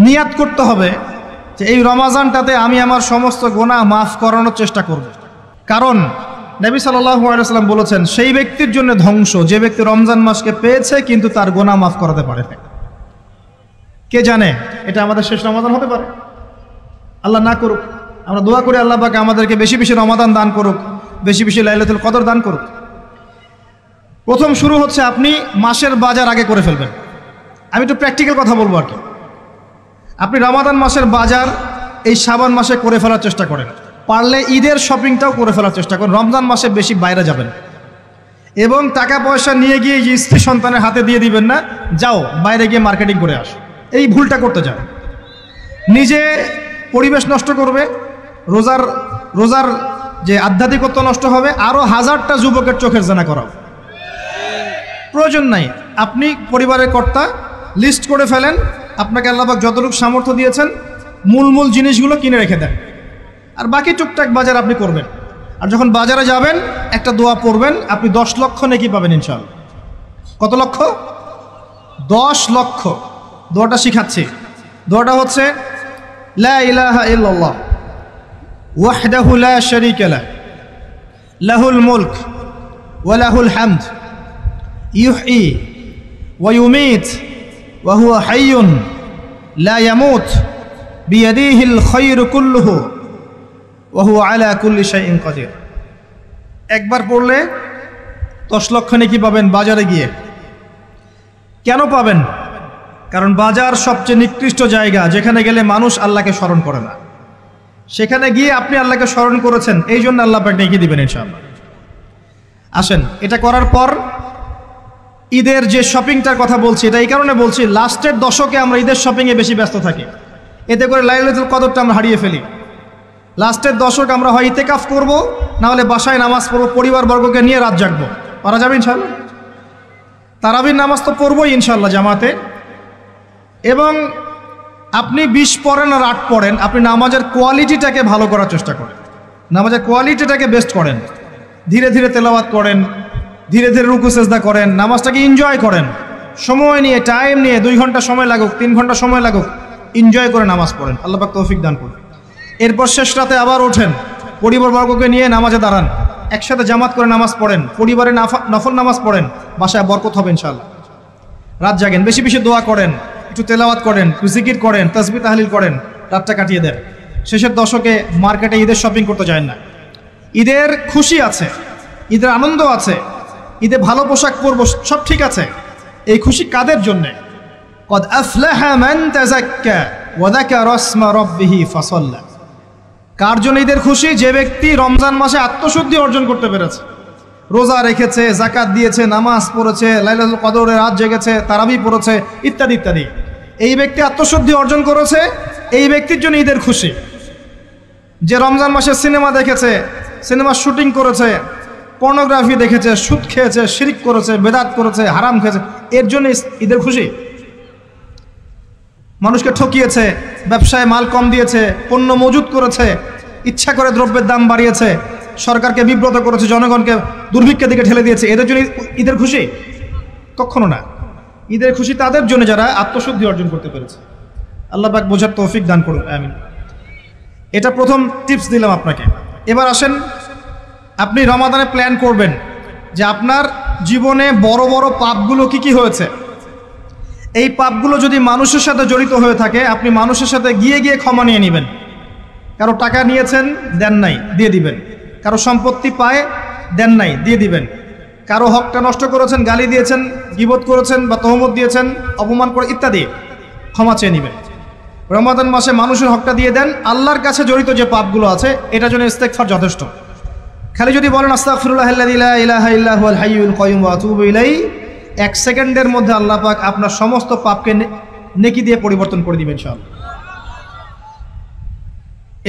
নিয়াত করতে হবে যে এই রমাজানটাতে আমি আমার সমস্ত গুনাহ মাফ করানোর চেষ্টা করব। কারণ নবী সাল্লাল্লাহু আলাইহি ওয়াসাল্লাম বলেছেন, সেই ব্যক্তির জন্য ধ্বংস যে ব্যক্তি রমজান মাসকে পেয়েছে কিন্তু তার গুনাহ মাফ করাতে পারে না। কে জানে এটা আমাদের শেষ রমাদান হতে পারে, আল্লাহ না করুক। আমরা দোয়া করি আল্লাহ পাক আমাদেরকে বেশি বেশি রমাদান দান করুক, বেশি বেশি লাইলাতুল কদর দান করুক। প্রথম শুরু হচ্ছে আপনি মাসের বাজার আগে করে ফেলবেন। আমি একটু প্র্যাকটিক্যাল কথা বলবো আর কি। আপনি রমাদান মাসের বাজার এই শাবান মাসে করে ফেলার চেষ্টা করেন, পারলে ঈদের শপিংটাও করে ফেলার চেষ্টা করেন। রমজান মাসে বেশি বাইরে যাবেন এবং টাকা পয়সা নিয়ে গিয়ে যে স্ত্রী সন্তানের হাতে দিয়ে দিবেন না, যাও বাইরে গিয়ে মার্কেটিং করে আসো, এই ভুলটা করতে যান। নিজে পরিবেশ নষ্ট করবে, রোজার যে আধ্যাত্মিকত্ব নষ্ট হবে, আরও হাজারটা যুবকের চোখের জানা করাও। প্রয়োজন নাই। আপনি পরিবারের কর্তা, লিস্ট করে ফেলেন, আপনাকে আল্লাহ পাক যতটুকু সামর্থ্য দিয়েছেন মূল জিনিসগুলো কিনে রেখে দেন, আর বাকি টুকটাক বাজার আপনি করবেন। আর যখন বাজারে যাবেন একটা দোয়া পড়বেন, আপনি 10 লক্ষ নেকি পাবেন ইনশাআল্লাহ। কত লক্ষ? 10 লক্ষ। দোয়াটা শিখাচ্ছি। দোয়াটা হচ্ছে লা ইলাহা ইল্লাল্লাহ ওয়াহদাহু লা শারীকা লাহ লাহুল মুলক ওয়া লাহুল হামদ ইউহয়ী ওয়া ইউমীত ওয়া হুয়া হাইয়ুন লা ইয়ামুত বিয়াদিহিল খায়রু কুল্লুহু ওয়া হুয়া আলা কুল্লি শাইইন কাদির। একবার পড়লে 10 লক্ষ নেকি পাবেন বাজারে গিয়ে। কেন পাবেন? কারণ বাজার সবচেয়ে নিকৃষ্ট জায়গা, যেখানে গেলে মানুষ আল্লাহকে স্মরণ করে না। সেখানে গিয়ে আপনি আল্লাহকে স্মরণ করেছেন, এই জন্য আল্লাহ পাক নেকি দিবেন ইনশাআল্লাহ। আসেন, এটা করার পর ঈদের যে শপিংটার কথা বলছি, এটা এই কারণে বলছি, লাস্টের দশকে আমরা ঈদের শপিংয়ে বেশি ব্যস্ত থাকি, এতে করে লাইলাতুল কদরটা আমরা হারিয়ে ফেলি। লাস্টের দশক আমরা হয় ইতিকাফ করব, না হলে বাসায় নামাজ পড়বো, পরিবারবর্গকে নিয়ে রাত জাগবো। পারা যাবে ইনশাআল্লাহ? তারাবির নামাজ তো পড়বই ইনশাআল্লাহ জামাতে। এবং আপনি 20 পড়েন আর 8 পড়েন, আপনি নামাজের কোয়ালিটিটাকে ভালো করার চেষ্টা করেন, নামাজের কোয়ালিটিটাকে বেস্ট করেন। ধীরে ধীরে তেলাওয়াত করেন, ধীরে ধীরে রুকু সেজদা করেন, নামাজটাকে এনজয় করেন, সময় নিয়ে, টাইম নিয়ে, 2 ঘন্টা সময় লাগুক, 3 ঘন্টা সময় লাগুক, এনজয় করে নামাজ পড়েন। আল্লাহ পাক তৌফিক দান করুন। এরপর শেষ রাতে আবার ওঠেন, পরিবারবর্গকে নিয়ে নামাজে দাঁড়ান, একসাথে জামাত করে নামাজ পড়েন, পরিবারে নফল নামাজ পড়েন, বাসায় বরকত হবে ইনশাআল্লাহ। রাত জাগেন, বেশি বেশি দোয়া করেন, একটু তেলাওয়াত করেন, একটু জিকির করেন, তাসবিহ তাহলিল করেন, রাতটা কাটিয়ে দেন। শেষের দশকে মার্কেটে ঈদের শপিং করতে যায় না। ঈদের খুশি আছে, ঈদের আনন্দ আছে, ঈদে ভালো পোশাক পরবো, সব ঠিক আছে। এই খুশি কাদের জন্যে? কদ আফলাহা মান তাযাক্কা ওয়া যাকারা ইসমা রাব্বিহি ফাসাল্লা। কার জন্য ঈদের খুশি? যে ব্যক্তি রমজান মাসে আত্মশুদ্ধি অর্জন করতে পেরেছে, রোজা রেখেছে, যাকাত দিয়েছে, নামাজ পড়েছে, লাইলাতুল কদরে রাত জেগেছে, তারাবি পড়েছে, ইত্যাদি ইত্যাদি। এই ব্যক্তি আত্মশুদ্ধি অর্জন করেছে, এই ব্যক্তির জন্য ঈদের খুশি। যে রমজান মাসে সিনেমা দেখেছে, সিনেমার শুটিং করেছে, পর্নোগ্রাফি দেখেছে, সুদ খেয়েছে, শিরক করেছে, বেদাত করেছে, হারাম খেয়েছে, এর জন্য ঈদের খুশি। মানুষকে ঠকিয়েছে, ব্যবসায় মাল কম দিয়েছে, পণ্য মজুত করেছে, ইচ্ছা করে দ্রব্যের দাম বাড়িয়েছে, সরকারকে বিব্রত করেছে, জনগণকে দুর্ভিক্ষের দিকে ঠেলে দিয়েছে, এদের জন্য ঈদের খুশি? কখনো না। ঈদের খুশি তাদের জন্য যারা আত্মশুদ্ধি অর্জন করতে পেরেছে। আল্লাহ পাক বোঝার তৌফিক দান করুন, আমিন। এটা প্রথম টিপস দিলাম আপনাকে। এবার আসেন, আপনি রমাদানে প্ল্যান করবেন যে আপনার জীবনে বড় বড় পাপগুলো কি কি হয়েছে। এই পাপগুলো যদি মানুষের সাথে জড়িত হয়ে থাকে, আপনি মানুষের সাথে গিয়ে গিয়ে ক্ষমা নিয়ে নেবেন। কারো টাকা নিয়েছেন, দেন নাই, দিয়ে দিবেন। কারো সম্পত্তি পায়, দেন নাই, দিয়ে দিবেন। কারো হকটা নষ্ট করেছেন, গালি দিয়েছেন, গীবত করেছেন বা তহমত দিয়েছেন, অপমান করে ইত্যাদি, ক্ষমা চেয়ে নেবেন। রমাদান মাসে মানুষের হকটা দিয়ে দেন। আল্লাহর কাছে জড়িত যে পাপগুলো আছে, এটার জন্য ইস্তেগফার যথেষ্ট। খালি যদি বলেন আস্তাগফিরুল্লাহাল্লাযী লা ইলাহা ইল্লা হুয়াল হাইয়ুল কাইয়্যুম ওয়া আতুবু ইলাইহি, 1 সেকেন্ডের মধ্যে আল্লাহ পাক আপনার সমস্ত পাপকে নেকি দিয়ে পরিবর্তন করে দিবেন ইনশাআল্লাহ।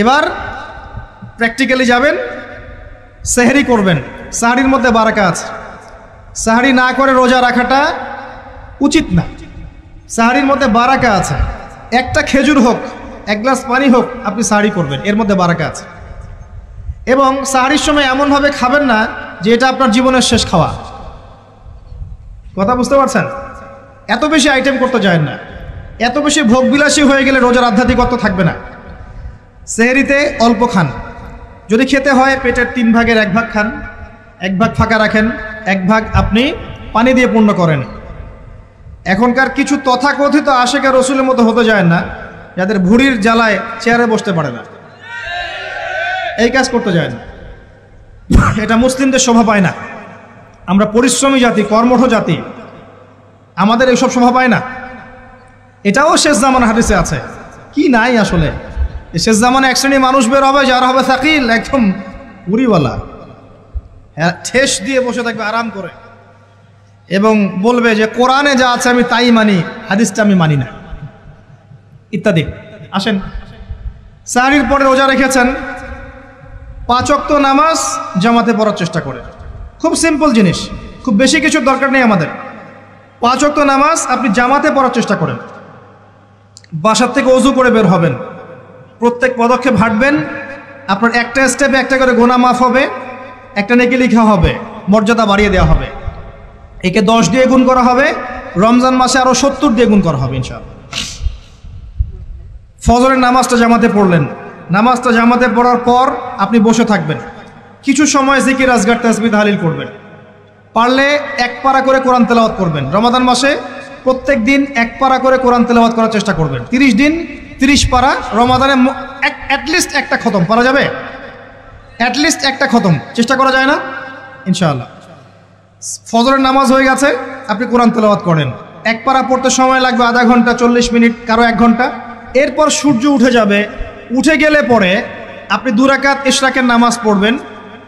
এবার প্র্যাকটিক্যালি যাবেন, সেহরি করবেন। সাহরির মধ্যে বারাকা আছে। সাহরি না করে রোজা রাখাটা উচিত না। সাহরির মধ্যে বারাকা আছে। একটা খেজুর হোক, 1 গ্লাস পানি হোক, আপনি সাহরি করবেন, এর মধ্যে বারাকা আছে। এবং সাহরির সময় এমনভাবে খাবেন না যে এটা আপনার জীবনের শেষ খাওয়া। কথা বুঝতে পারছেন? এত বেশি আইটেম করতে যায় না। এত বেশি ভোগবিলাসী হয়ে গেলে রোজার আধ্যাত্মিকত্ব থাকবে না। সেহরিতে অল্প খান, যদি খেতে হয় পেটের 3 ভাগের 1 ভাগ খান, 1 ভাগ ফাঁকা রাখেন, 1 ভাগ আপনি পানি দিয়ে পূর্ণ করেন। এখনকার কিছু তথাকথিত আশেকের রসুলের মতো হতে যায় না, যাদের ভুঁড়ির জ্বালায় চেয়ারে বসতে পারে না, এই কাজ করতে যায় না। এটা মুসলিমদের শোভা পায় না। আমরা পরিশ্রমী জাতি, কর্মঠ জাতি, আমাদের এইসব শোভা পায় না। এটাও শেষ জামানা হাদিসে আছে। কি নাই আসলে, শেষ জামানে এক শ্রেণী মানুষ বের হবে যারা হবে সাকিল, একদম উড়িওয়ালা, ঠেস দিয়ে বসে থাকবে আরাম করে, এবং বলবে যে কোরআনে যা আছে আমি তাই মানি, হাদিসটা আমি মানি না, ইত্যাদি। আসেন, সাহরির পরে রোজা রেখেছেন, 5 ওয়াক্ত নামাজ জামাতে পড়ার চেষ্টা করে। খুব সিম্পল জিনিস, খুব বেশি কিছুর দরকার নেই আমাদের। 5 ওয়াক্ত নামাজ আপনি জামাতে পড়ার চেষ্টা করেন। বাসার থেকে ওযু করে বের হবেন, প্রত্যেক পদক্ষেপ হাঁটবেন, আপনার একটা স্টেপে একটা করে গুনাহ মাফ হবে, একটা নেকি লেখা হবে, মর্যাদা বাড়িয়ে দেওয়া হবে। একে 10 দিয়ে গুণ করা হবে, রমজান মাসে আরও 70 দিয়ে গুণ করা হবে ইনশাআল্লাহ। ফজরের নামাজটা জামাতে পড়লেন, নামাজটা জামাতে পড়ার পর আপনি বসে থাকবেন, কিছু সময় জিকির আজগার তাসবিহ তাহলিল করবেন, পারলে 1 পারা করে কোরআন তেলাওয়াত করবেন। রমাদান মাসে প্রত্যেক দিন 1 পারা করে কোরআন তেলাওয়াত করার চেষ্টা করবেন। 30 দিন 30 পারা, রমাদানে অ্যাটলিস্ট একটা খতম পারা যাবে, অ্যাটলিস্ট একটা খতম চেষ্টা করা যায় না ইনশাআল্লাহ। ফজরের নামাজ হয়ে গেছে, আপনি কোরআন তেলাওয়াত করেন, 1 পারা পড়তে সময় লাগবে আধা ঘন্টা, 40 মিনিট, কারো 1 ঘন্টা। এরপর সূর্য উঠে যাবে, উঠে গেলে পরে আপনি 2 রাকাত ইশরাকের নামাজ পড়বেন,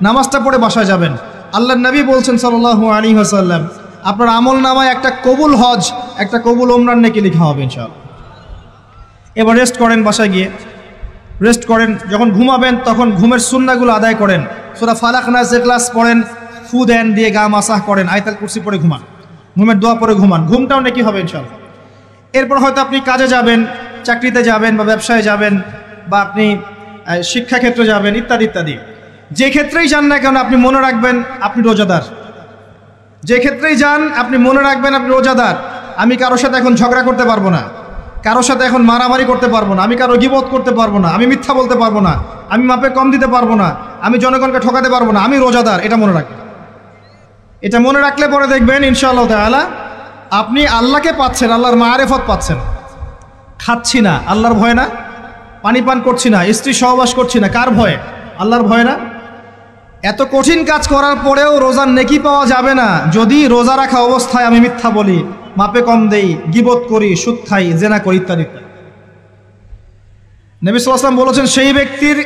নামাজটা পড়ে বাসায় যাবেন। আল্লাহর নবী বলছেন সাল্লাল্লাহু আলাইহি ওয়াসাল্লাম, আপনার আমল নামায় একটা কবুল হজ, একটা কবুল ওমরার নেকি লেখা হবে ইনশাআল্লাহ। এবার রেস্ট করেন, বাসায় গিয়ে রেস্ট করেন। যখন ঘুমাবেন তখন ঘুমের সুন্নাহগুলো আদায় করেন, সূরা ফালাক নাস ইখলাস পড়েন, ফু দেন, দিয়ে গা মাসাহ করেন, আয়াতুল কুরসি পড়ে ঘুমান, ঘুমের দোয়া পড়ে ঘুমান, ঘুমটাও নেকি হবে ইনশাআল্লাহ। এরপর হয়তো আপনি কাজে যাবেন, চাকরিতে যাবেন, বা ব্যবসায় যাবেন, বা আপনি শিক্ষাক্ষেত্রে যাবেন, ইত্যাদি ইত্যাদি। যে ক্ষেত্রেই যান না কেন আপনি মনে রাখবেন আপনি রোজাদার। যে ক্ষেত্রেই যান আপনি মনে রাখবেন আপনি রোজাদার। আমি কারোর সাথে এখন ঝগড়া করতে পারবো না, কারোর সাথে এখন মারামারি করতে পারবো না, আমি কারো গীবত করতে পারবো না, আমি মিথ্যা বলতে পারবো না, আমি মাপে কম দিতে পারবো না, আমি জনগণকে ঠকাতে পারবো না, আমি রোজাদার। এটা মনে রাখবেন। এটা মনে রাখলে পরে দেখবেন ইনশাআল্লাহ তাআলা আপনি আল্লাহকে পাচ্ছেন, আল্লাহর মারিফত পাচ্ছেন। খাচ্ছি না, আল্লাহর ভয় না। পানি পান করছি না, স্ত্রী সহবাস করছি না, কার ভয়ে? আল্লাহর ভয় না। এত কঠিন কাজ করার পরেও রোজার নেকি পাওয়া যাবে না যদি রোজা রাখা অবস্থায় আমি মিথ্যা বলি, মাপে কম দেই, গীবত করি, সুদ খাই, জেনা করি, ইত্যাদি ইত্যাদি। নবী সাল্লাল্লাহু আলাইহি ওয়াসাল্লাম বলেছেন, সেই ব্যক্তির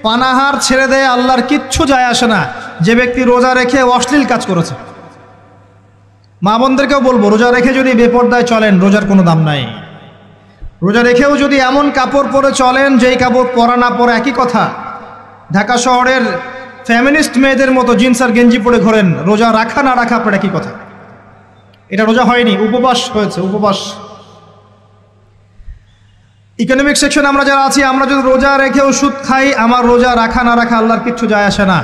পানাহার ছেড়ে দেয় আল্লাহর কিচ্ছু যায় আসে না, যে ব্যক্তি রোজা রেখে অশ্লীল কাজ করেছে। মা বোনদেরকেও বলবো, রোজা রেখে যদি বেপরদায় চলেন রোজার কোনো দাম নাই। রোজা রেখেও যদি এমন কাপড় পরে চলেন যেই কাপড় পরা না পরে একই কথা, ঢাকা শহরের ফ্যামিনিস্ট মেয়েদের মতো জিন্স আর গেঞ্জি পরে ঘোরেন, রোজা রাখা না রাখা আপনার একই কথা। এটা রোজা হয়নি, উপবাস হয়েছে, উপবাস। ইকোনমিক সেকশন আমরা যারা আছি, আমরা যদি রোজা রেখেও সুদ খাই, আমার রোজা রাখা না রাখা আল্লাহর কিচ্ছু যায় আসে না।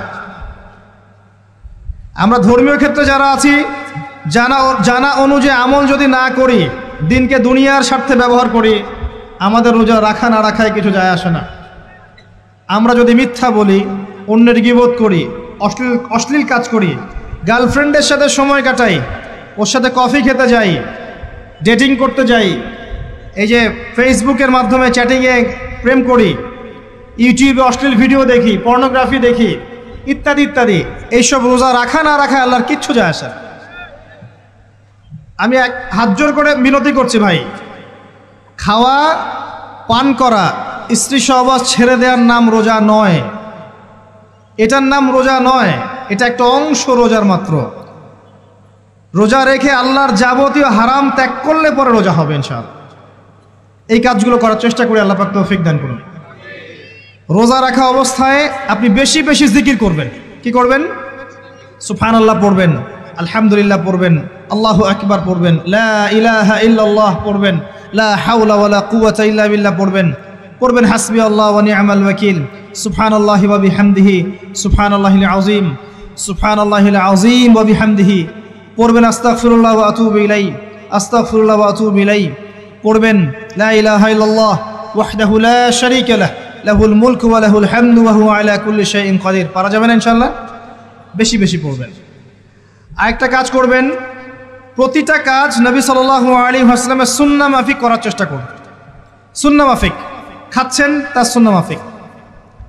আমরা ধর্মীয় ক্ষেত্রে যারা আছি, জানা অনুযায়ী আমল যদি না করি, দিনকে দুনিয়ার স্বার্থে ব্যবহার করি, আমাদের রোজা রাখা না রাখায় কিছু যায় আসে না। আমরা যদি মিথ্যা বলি, অন্যের গীবত করি, অশ্লীল কাজ করি, গার্লফ্রেন্ডের সাথে সময় কাটাই, ওর সাথে কফি খেতে যাই, ডেটিং করতে যাই, এই যে ফেসবুকের মাধ্যমে চ্যাটিংয়ে প্রেম করি, ইউটিউবে অশ্লীল ভিডিও দেখি, পর্নোগ্রাফি দেখি, ইত্যাদি ইত্যাদি, এইসব রোজা রাখা না রাখা আল্লাহর কিচ্ছু যায় আসে না। আমি হাত জোর করে বিনতি করছি ভাই, খাওয়া পান করা, স্ত্রী সহবাস ছেড়ে দেওয়ার নাম রোজা নয়, এটার নাম রোজা নয়, এটা একটা অংশ রোজার মাত্র। রোজা রেখে আল্লাহর যাবতীয় হারাম ত্যাগ করলে পরে রোজা হবে ইনশাআল্লাহ। এই কাজগুলো করার চেষ্টা করি, আল্লাহ পাক তৌফিক দান করুন। রোজা রাখা অবস্থায় আপনি বেশি বেশি জিকির করবেন। কি করবেন? সুবহানাল্লাহ পড়বেন, আলহামদুলিল্লাহ পড়বেন, আল্লাহু আকবার পড়বেন, লা ইলাহা ইল্লাল্লাহ পড়বেন, লা হাওলা ওয়ালা কুওয়াতা ইল্লা বিল্লাহ পড়বেন হাসবি আল্লাহ ওয়া নি'মাল ওয়াকিল, সুবহানাল্লাহি ওয়া বিহামদিহি, সুবহানাল্লাহিল আযীম, সুবহানাল্লাহিল আযীম ওয়া বিহামদিহি। পড়বেন আস্তাগফিরুল্লাহ ওয়া আতুবু ইলাইহি, আস্তাগফিরুল্লাহ ওয়া আতুবু ইলাইহি। পড়বেন লা ইলাহা ইল্লাল্লাহ ওয়াহদাহু লা শারীকা লাহ লাহুল মুলকু ওয়া লাহুল হামদু ওয়া হুয়া আলা কুল্লি শাইইন কাদির। পারা যাবে না ইনশাআল্লাহ? বেশি বেশি পড়বেন। আরেকটা কাজ করবেন, প্রতিটা কাজ নবী সাল্লাল্লাহু আলাইহি ওয়াসাল্লামের সুন্নাহ মাফিক করার চেষ্টা করবেন। সুন্নাহ মাফিক, খাচ্ছেন তার সুন্নাহ মাফিক,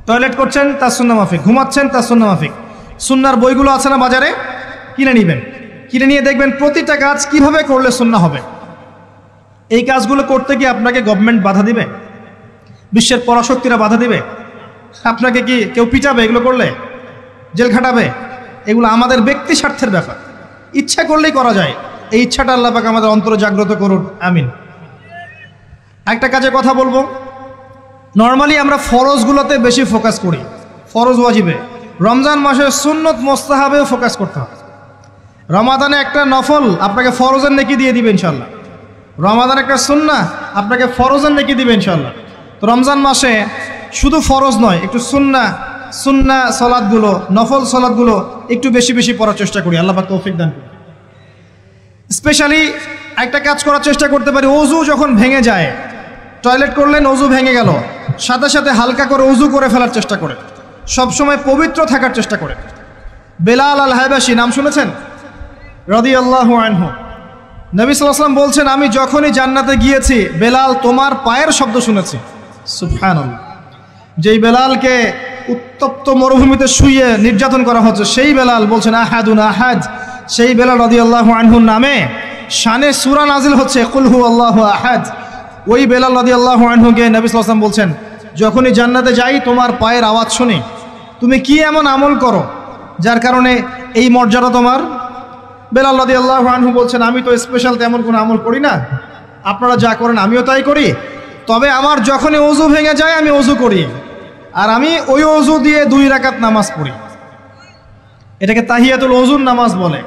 টয়লেট করছেন তার সুন্নাহ মাফিক, ঘুমাচ্ছেন তার সুন্নাহ মাফিক। সুন্নাহর বইগুলো আছে না বাজারে, কিনে নেবেন, কিনে নিয়ে দেখবেন প্রতিটা কাজ কিভাবে করলে সুন্নাহ হবে। এই কাজগুলো করতে গিয়ে আপনাকে গভর্নমেন্ট বাধা দিবে, বিশ্বের পরাশক্তিরা বাধা দিবে, আপনাকে কি কেউ পিটাবে এগুলো করলে, জেল খাটাবে? এগুলো আমাদের ব্যক্তি স্বার্থের ব্যাপার, ইচ্ছা করলেই করা যায়। এই ইচ্ছাটা আল্লাহ পাক আমাদের অন্তরে জাগ্রত করুন, আমিন। একটা কাজে কথা বলবো, নর্মালি আমরা ফরজগুলোতে বেশি ফোকাস করি, ফরজ ওয়াজিবে। রমজান মাসের সুন্নত মোস্তাহাবেও ফোকাস করতে হবে। রমাদানে একটা নফল আপনাকে ফরজের নেকি দিয়ে দিবে ইনশাল্লাহ, রমাদান একটা সুন্নাহ আপনাকে ফরজের নেকি দিবে ইনশাল্লাহ। তো রমজান মাসে শুধু ফরজ নয়, একটু সুন্নাহ সালাতগুলো, নফল সালাতগুলো একটু বেশি বেশি পড়ার চেষ্টা করি, আল্লাহ পাক তৌফিক দান করুন। স্পেশালি একটা কাজ করার চেষ্টা করতে পারি, ওযু যখন ভেঙে যায়, টয়লেট করলেন ওযু ভেঙে গেল, সাথে সাথে হালকা করে ওযু করে ফেলার চেষ্টা করে, সবসময় পবিত্র থাকার চেষ্টা করে। বেলাল আল হাবাশি নাম শুনেছেন? রাদিয়াল্লাহু আনহু। নবী সাল্লাল্লাহু আলাইহি ওয়াসাল্লাম বলছেন, আমি যখনই জান্নাতে গিয়েছি বেলাল তোমার পায়ের শব্দ শুনেছি। সুবহানাল্লাহ। যেই বেলালকে উত্তপ্ত মরুভূমিতে শুইয়ে নির্যাতন করা হচ্ছে, সেই বেলাল বলছেন আহাদুন আহাদ। সেই বেলাল রাদিয়াল্লাহু আনহুর নামে শানে সূরা নাজিল হচ্ছে কুল হুয়াল্লাহু আহাদ। ওই বেলাল রাদিয়াল্লাহু আনহুকে নবী সাল্লাল্লাহু আলাইহি ওয়াসাল্লাম বলছেন, যখনই জান্নাতে যাই তোমার পায়ের আওয়াজ শুনি, তুমি কি এমন আমল করো যার কারণে এই মর্যাদা তোমার? বেলাল রাদিয়াল্লাহু আনহু বলছেন, আমি তো স্পেশাল তেমন কোনো আমল করি না, আপনারা যা করেন আমিও তাই করি, তবে আমার যখনই ওযু ভেঙে যায় আমি ওযু করি, আর আমি ওই ওযু দিয়ে 2 রাকাত নামাজ পড়ি। এটাকে তাহিয়াতুল ওযুর নামাজ বলে।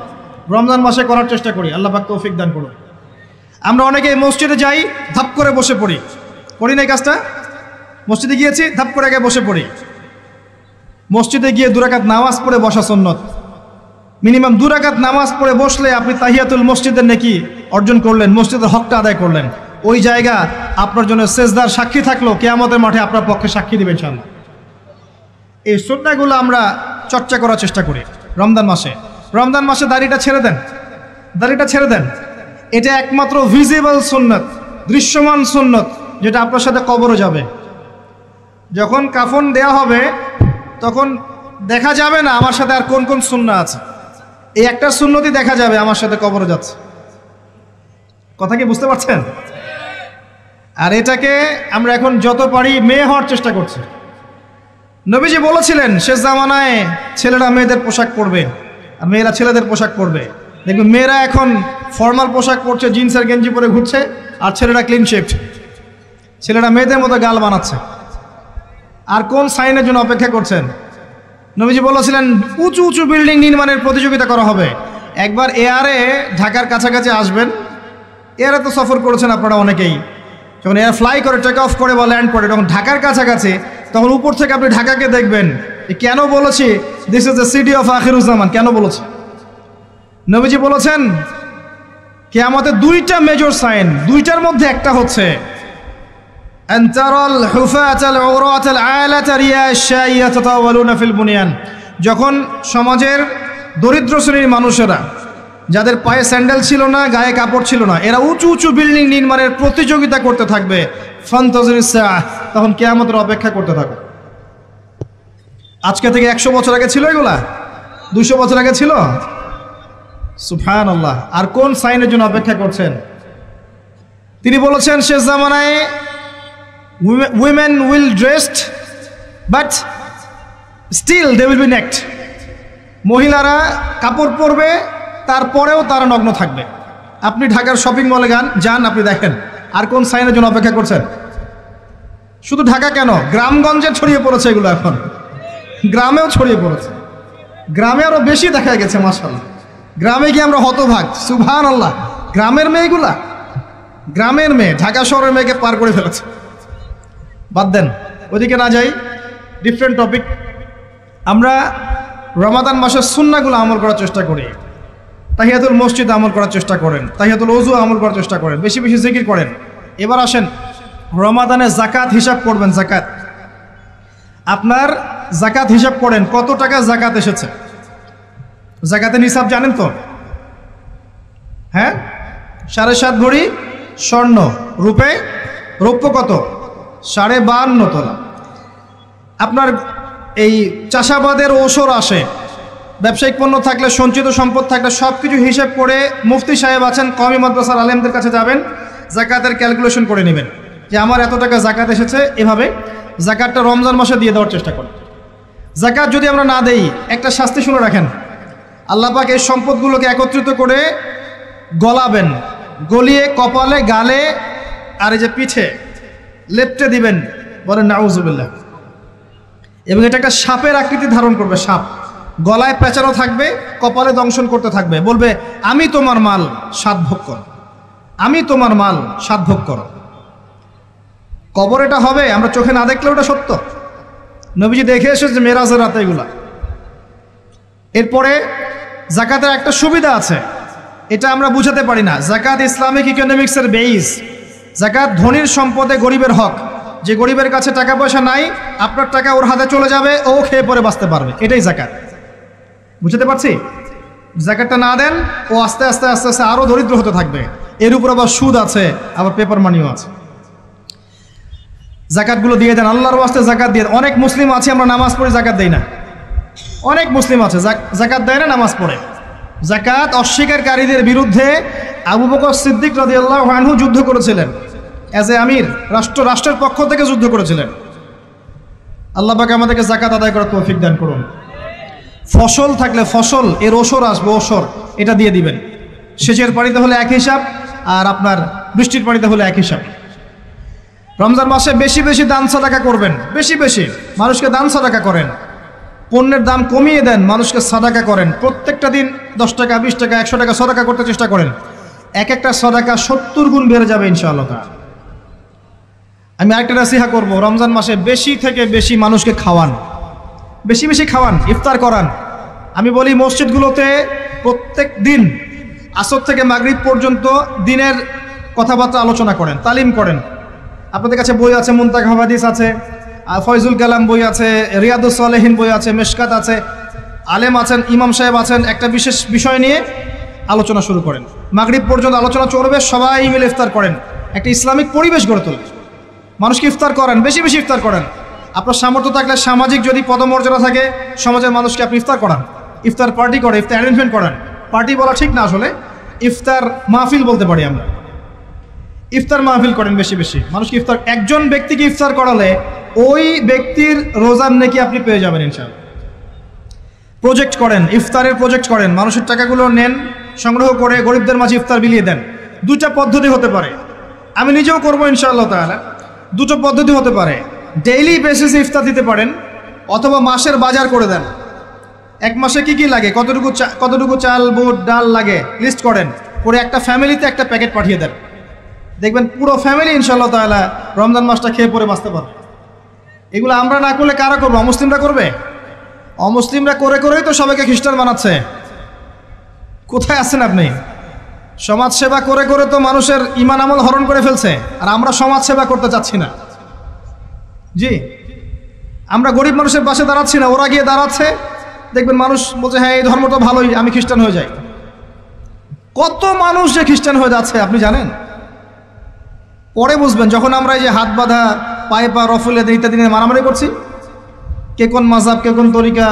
রমজান মাসে করার চেষ্টা করি, আল্লাহ পাক তৌফিক দান করুন। আমরা অনেকে মসজিদে যাই, ধাপ করে বসে পড়ি, করি না এই কাজটা? মসজিদে গিয়েছি, ধাপ করে আগে বসে পড়ি। মসজিদে গিয়ে 2 রাকাত নামাজ পড়ে বসা সুন্নত। মিনিমাম 2 রাকাত নামাজ পড়ে বসলে আপনি তাহিয়াতুল মসজিদের নেকি অর্জন করলেন, মসজিদের হকটা আদায় করলেন। ওই জায়গা আপনার জন্য সেজদার সাক্ষী থাকলো, কিয়ামতের মাঠে আপনার পক্ষে সাক্ষী দিবেন ইনশাআল্লাহ। এই সুন্নাহগুলো আমরা চর্চা করার চেষ্টা করি রমজান মাসে। রমজান মাসে দাড়িটা ছেড়ে দেন, দাড়িটা ছেড়ে দেন। এটা একমাত্র ভিজিবল সুন্নত, দৃশ্যমান সুন্নত, যেটা আপনার সাথে কবরে যাবে। যখন কাফন দেয়া হবে তখন দেখা যাবে না আমার সাথে আর কোন কোন সুন্নাহ আছে, এই একটা সুন্নতই দেখা যাবে আমার সাথে কবরে যাচ্ছে। কথা কি বুঝতে পারছেন? আর এটাকে আমরা এখন যত পারি মেয়ে হওয়ার চেষ্টা করছি। নবীজি বলেছিলেন শেষ জামানায় ছেলেরা মেয়েদের পোশাক পরবে আর মেয়েরা ছেলেদের পোশাক পরবে। দেখবেন মেয়েরা এখন ফর্মাল পোশাক পরছে, জিন্সের গেঞ্জি পরে ঘুরছে, আর ছেলেরা ক্লিন শেভড। ছেলেরা মেয়েদের মতো গাল বানাচ্ছে। আর কোন সাইনের জন্য অপেক্ষা করছেন? নবীজি বলেছিলেন উঁচু উঁচু বিল্ডিং নির্মাণের প্রতিযোগিতা করা হবে। একবার এয়ারে ঢাকার কাছাকাছি আসবেন, এয়ারে তো সফর করেছেন আপনারা অনেকেই, যখন এয়ার ফ্লাই করে, টেক অফ করে বা ল্যান্ড করে, তখন ঢাকার কাছাকাছি, তখন উপর থেকে আপনি ঢাকাকে দেখবেন। কেন বলেছি this is the city of Akhiruzzaman, কেন বলেছি? নবীজি বলেছেন কিয়ামতের 2টা মেজর সাইন, 2টার মধ্যে একটা হচ্ছে আনতারাল হুফাতাল উরাতাল আলাতা রিয়াশাইয়া তাতাওয়ালুনা ফিল বুনিয়ান। যখন সমাজের দরিদ্র শ্রেণীর মানুষেরা, যাদের পায়ে স্যান্ডেল ছিল না, গায়ে কাপড় ছিল না, এরা উঁচু উঁচু বিল্ডিং নির্মাণের প্রতিযোগিতা করতে থাকবে, ফান্তাজিরিস সাআহ, তখন কিয়ামতের অপেক্ষা করতে থাকো। আজকে থেকে 100 বছর আগে ছিল এগুলা? 200 বছর আগে ছিল? সুবহানাল্লাহ। আর কোন সাইনের জন্য অপেক্ষা করছেন? তিনি বলেছেন শেষ জামানায় women will dressed but still they will be naked। মহিলারা কাপড় পরবে, তারপরেও তারা নগ্ন থাকবে। আপনি ঢাকার শপিং মলে যান, আপনি দেখেন। আর কোন সাইনের জন্য অপেক্ষা করছেন? শুধু ঢাকা কেন, গ্রামগঞ্জে ছড়িয়ে পড়েছে এগুলো, এখন গ্রামেও ছড়িয়ে পড়েছে। গ্রামে আরো বেশি দেখা গেছে মাশাআল্লাহ। গ্রামে গিয়ে আমরা হতভাগ, সুবহানাল্লাহ। গ্রামের মেয়েগুলা, গ্রামের মেয়ে ঢাকা শহরের মেয়েকে পার করে ফেলেছে। বাদ দেন, ওইদিকে না যাই, ডিফারেন্ট টপিক। আমরা রমাদান মাসের সুন্নাহগুলো আমল করার চেষ্টা করি। তাহিয়াতুল মসজিদ আমল করার চেষ্টা করেন, তাহিয়াতুল ওযু আমল করার চেষ্টা করেন, বেশি বেশি জিকির করেন। এবার আসেন রমাদানে জাকাত হিসাব করবেন। জাকাত, আপনার জাকাত হিসাব করেন কত টাকা জাকাত এসেছে। জাকাতের নিসাব জানেন তো? হ্যাঁ, 7.5 ভরি স্বর্ণ, রৌপ্য কত? 52.5 তোলা। আপনার এই চাষাবাদের ওসর আসে, ব্যবসায়িক পণ্য থাকলে, সঞ্চিত সম্পদ থাকলে সব কিছু হিসেব করে মুফতি সাহেব আছেন, কওমি মাদ্রাসার আলেমদের কাছে যাবেন, জাকাতের ক্যালকুলেশন করে নেবেন যে আমার এত টাকা জাকাত এসেছে। এভাবে জাকাতটা রমজান মাসে দিয়ে দেওয়ার চেষ্টা করেন। জাকাত যদি আমরা না দেই, একটা শাস্তি শুনে রাখেন, আল্লাহ পাক এই সম্পদগুলোকে একত্রিত করে গলাবেন, গলিয়ে কপালে, গালে আর এই যে পিঠে লেপটে দিবেন, বলেন নাউজুবিল্লাহ। এবং এটা একটা সাপের আকৃতি ধারণ করবে, সাপ গলায় পেঁচানো থাকবে, কপালে দংশন করতে থাকবে, বলবে আমি তোমার মাল 7 ভোগ করো, আমি তোমার মাল 7 ভোগ করো। কবর এটা হবে, আমরা চোখে না দেখলে ওটা সত্য। নবীজি দেখে এসেছে মেরাজের রাতে এগুলা। এরপরে জাকাতের একটা সুবিধা আছে, এটা আমরা বুঝাতে পারি না। জাকাত ইসলামিক ইকোনমিক্সের বেইস। জাকাত ধনীর সম্পদে গরিবের হক। যে গরিবের কাছে টাকা পয়সা নাই, আপনার টাকা ওর হাতে চলে যাবে, ও খেয়ে পরে বাঁচতে পারবে, এটাই জাকাত। বুঝতে পারছি? জাকাতটা না দেন, ও আস্তে আস্তে আস্তে আস্তে আরও দরিদ্র হতে থাকবে। এর উপর আবার সুদ আছে, আবার পেপার মানিও আছে। জাকাতগুলো দিয়ে দেন, আল্লাহর ওয়াস্তে জাকাত দিয়ে। অনেক মুসলিম আছে আমরা নামাজ পড়ে জাকাত দেই না। অনেক মুসলিম আছে জাকাত দেয় না, নামাজ পড়ে। জাকাত অস্বীকারীদের বিরুদ্ধে আবু বকর সিদ্দিক রাদিয়াল্লাহু আনহু যুদ্ধ করেছিলেন। অ্যাজ এ আমির, রাষ্ট্রের পক্ষ থেকে যুদ্ধ করেছিলেন। আল্লাহ পাক আমাদেরকে জাকাত আদায় করার তৌফিক দান করুন। ফসল থাকলে ফসল, এর ওসর আসবে, ওসর এটা দিয়ে দিবেন। সেচের পানিতে হলে এক হিসাব, আর আপনার বৃষ্টির পানিতে হলে এক হিসাব। রমজান মাসে বেশি বেশি দান সাদাকা করবেন, বেশি বেশি মানুষকে দান সাদাকা করেন। পণ্যের দাম কমিয়ে দেন, মানুষকে সাদাকা করেন। প্রত্যেকটা দিন 10 টাকা, 20 টাকা, 100 টাকা সাদাকা করতে চেষ্টা করেন। এক একটা সাদাকা 70 গুণ বেড়ে যাবে ইনশাআল্লাহ। আমি আরেকটা নসিহত করব, রমজান মাসে বেশি থেকে বেশি মানুষকে খাওয়ান, বেশি বেশি খাওয়ান, ইফতার করান। আমি বলি মসজিদগুলোতে প্রত্যেক দিন আসর থেকে মাগরিব পর্যন্ত দিনের কথাবার্তা আলোচনা করেন, তালিম করেন। আপনাদের কাছে বই আছে, মুনতাকা হাদিস আছে, ফয়জুল কালাম বই আছে, রিয়াদুস সালেহিন বই আছে, মেশকাত আছে, আলেম আছেন, ইমাম সাহেব আছেন। একটা বিশেষ বিষয় নিয়ে আলোচনা শুরু করেন, মাগরিব পর্যন্ত আলোচনা চলবে, সবাই মিলে ইফতার করেন। একটা ইসলামিক পরিবেশ গড়ে তোলেন, মানুষকে ইফতার করেন, বেশি বেশি ইফতার করেন। আপনার সামর্থ্য থাকলে, সামাজিক যদি পদমর্যাদা থাকে, সমাজের মানুষকে আপনি ইফতার করান, ইফতার পার্টি করে, ইফতার অ্যারেঞ্জমেন্ট করান। পার্টি বলা ঠিক না, আসলে ইফতার মাহফিল বলতে পারি আমরা। ইফতার মাহফিল করেন বেশি বেশি, মানুষকে ইফতার। একজন ব্যক্তিকে ইফতার করালে ওই ব্যক্তির রোজার নেকি আপনি পেয়ে যাবেন ইনশাআল্লাহ। প্রজেক্ট করেন, ইফতারের প্রজেক্ট করেন, মানুষের টাকাগুলো নেন, সংগ্রহ করে গরিবদের মাঝে ইফতার বিলিয়ে দেন। 2টা পদ্ধতি হতে পারে, আমি নিজেও করবো ইনশাআল্লাহ তাআলা। 2টো পদ্ধতি হতে পারে, ডেইলি বেসিসে ইফতার দিতে পারেন, অথবা মাসের বাজার করে দেন। এক মাসে কি কি লাগে, কতটুকু চাল, বুট, ডাল লাগে লিস্ট করেন, করে একটা ফ্যামিলিতে একটা প্যাকেট পাঠিয়ে দেন। দেখবেন পুরো ফ্যামিলি ইনশাআল্লাহ তাআলা রমজান মাসটা খেয়ে পরে বাঁচতে পারবে। এগুলো আমরা না করলে কারা করবো? অমুসলিমরা করবে? অমুসলিমরা করে করেই তো সবাইকে খ্রিস্টান বানাচ্ছে। কোথায় আছেন আপনি? সমাজ সেবা করে করে তো মানুষের ঈমান আমল হরণ করে ফেলছে, আর আমরা সমাজ সেবা করতে চাচ্ছি না। জি, আমরা গরিব মানুষের পাশে দাঁড়াচ্ছি না, ওরা গিয়ে দাঁড়াচ্ছে। দেখবেন মানুষ বলছে হ্যাঁ এই ধর্মটা ভালোই, আমি খ্রিস্টান হয়ে যাই। কত মানুষ যে খ্রিস্টান হয়ে যাচ্ছে আপনি জানেন? পরে বুঝবেন, যখন আমরা এই যে হাত বাঁধা, পায়ে পা রফুলে ইত্যাদি নিয়ে মারামারি করছি, কে কোন মাযহাব, কে কোন তরিকা,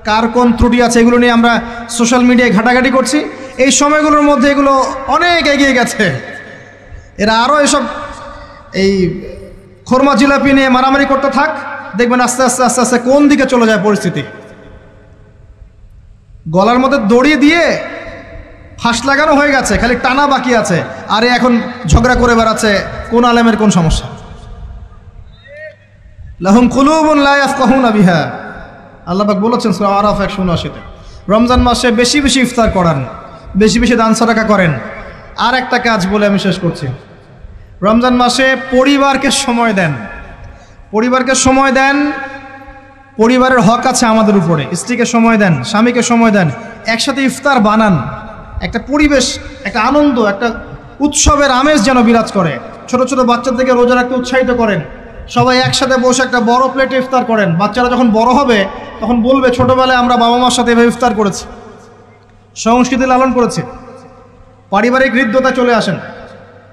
কার কোন ত্রুটি আছে, এগুলো নিয়ে আমরা সোশ্যাল মিডিয়ায় ঘাটাঘাটি করছি। এই সময়গুলোর মধ্যে এগুলো অনেক এগিয়ে গেছে। এরা আরও এসব এই খোরমা জিলাপি নিয়ে মারামারি করতে থাক, দেখবেন আস্তে আস্তে আস্তে আস্তে কোন দিকে চলে যায় পরিস্থিতি। গলার মধ্যে দড়ি দিয়ে ফাঁস লাগানো হয়ে গেছে, খালি টানা বাকি আছে। আরে এখন ঝগড়া করে বেড়াচ্ছে কোন আলেমের কোন সমস্যা। লাহুম কুলুবুন লা ইয়াফকাহুনা বিহা, আল্লাহ পাক বলেছেন সূরা আরাফ 179-তে। রমজান মাসে বেশি বেশি ইফতার করান, বেশি বেশি দান সাদাকা করেন। আর একটা কাজ বলে আমি শেষ করছি, রমজান মাসে পরিবারকে সময় দেন। পরিবারকে সময় দেন, পরিবারের হক আছে আমাদের উপরে। স্ত্রীকে সময় দেন, স্বামীকে সময় দেন, একসাথে ইফতার বানান। একটা পরিবেশ, একটা আনন্দ, একটা উৎসবের আমেজ যেন বিরাজ করে। ছোট ছোট বাচ্চাদেরকে রোজা রাখতে উৎসাহিত করেন, সবাই একসাথে বসে একটা বড় প্লেটে ইফতার করেন। বাচ্চারা যখন বড় হবে তখন বলবে ছোটবেলায় আমরা বাবা মার সাথে এভাবে ইফতার করেছি, সংস্কৃতি লালন করেছি। পারিবারিক হৃদ্যতা চলে আসেন,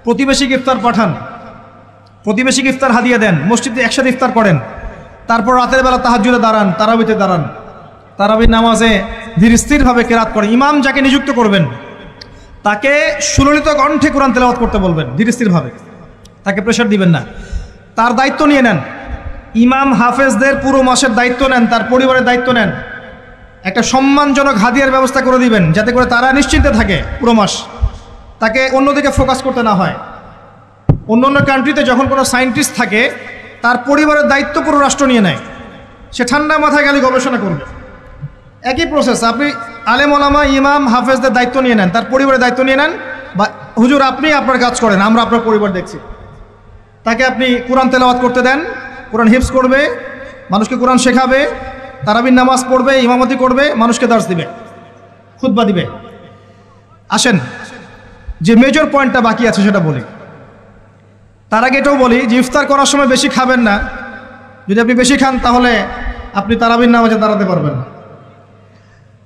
প্রতিবেশীকে ইফতার পাঠান, প্রতিবেশীকে ইফতার হাদিয়া দেন, মসজিদে একসাথে ইফতার করেন। তারপর রাতের বেলা তাহাজ্জুদে দাঁড়ান, তারাবিতে দাঁড়ান, তারাবির নামাজে ধীর স্থিরভাবে কেরাত করেন। ইমাম যাকে নিযুক্ত করবেন তাকে সুললিত কণ্ঠে কোরআন তেলাওয়াত করতে বলবেন ধীর স্থিরভাবে, তাকে প্রেশার দিবেন না। তার দায়িত্ব নিয়ে নেন, ইমাম হাফেজদের পুরো মাসের দায়িত্ব নেন, তার পরিবারের দায়িত্ব নেন। একটা সম্মানজনক হাদিয়ার ব্যবস্থা করে দিবেন যাতে করে তারা নিশ্চিন্তে থাকে পুরো মাস, তাকে অন্যদিকে ফোকাস করতে না হয়। অন্য অন্য কান্ট্রিতে যখন কোনো সায়েন্টিস্ট থাকে তার পরিবারের দায়িত্ব পুরো রাষ্ট্র নিয়ে নেয়, সে ঠান্ডা মাথায় গেলে গবেষণা করবে। একই প্রসেস, আপনি আলেম ওলামা ইমাম হাফেজদের দায়িত্ব নিয়ে নেন, তার পরিবারের দায়িত্ব নিয়ে নেন। বা হুজুর আপনি আপনার কাজ করেন, আমরা আপনার পরিবার দেখছি। তাকে আপনি কোরআন তেলাওয়াত করতে দেন, কোরআন হিফজ করবে, মানুষকে কোরআন শেখাবে, তারাবির নামাজ পড়বে, ইমামতি করবে, মানুষকে দার্স দিবে, খুতবা দিবে। আসেন যে মেজর পয়েন্টটা বাকি আছে সেটা বলি। তার আগে এটাও বলি যে ইফতার করার সময় বেশি খাবেন না। যদি আপনি বেশি খান তাহলে আপনি তারাবির নামাজে দাঁড়াতে পারবেন না।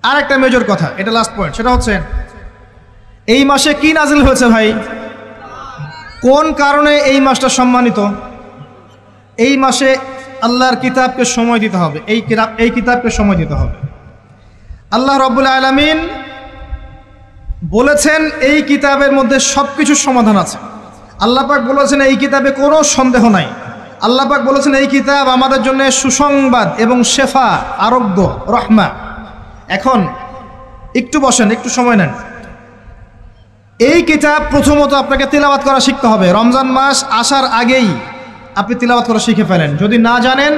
আর একটা মেজর কথা, এটা লাস্ট পয়েন্ট, সেটা হচ্ছে এই মাসে কি নাজিল হয়েছে ভাই, কোন কারণে এই মাসটা সম্মানিত? এই মাসে আল্লাহর কিতাবকে সময় দিতে হবে, এই কিতাবকে সময় দিতে হবে। আল্লাহ রাব্বুল আলামিন বলেছেন এই কিতাবের মধ্যে সব কিছুর সমাধান আছে। আল্লাহ পাক বলেছেন এই কিতাবে কোনো সন্দেহ নাই। আল্লাহ পাক বলেছেন এই কিতাব আমাদের জন্য সুসংবাদ এবং শেফা, আরোগ্য, রহমা। এখন একটু বসেন, একটু সময় নেন। এই কিতাব প্রথমত আপনাকে তিলাওয়াত করা শিখতে হবে। রমজান মাস আসার আগেই আপনি তিলাওয়াত করা শিখে ফেলেন। যদি না জানেন,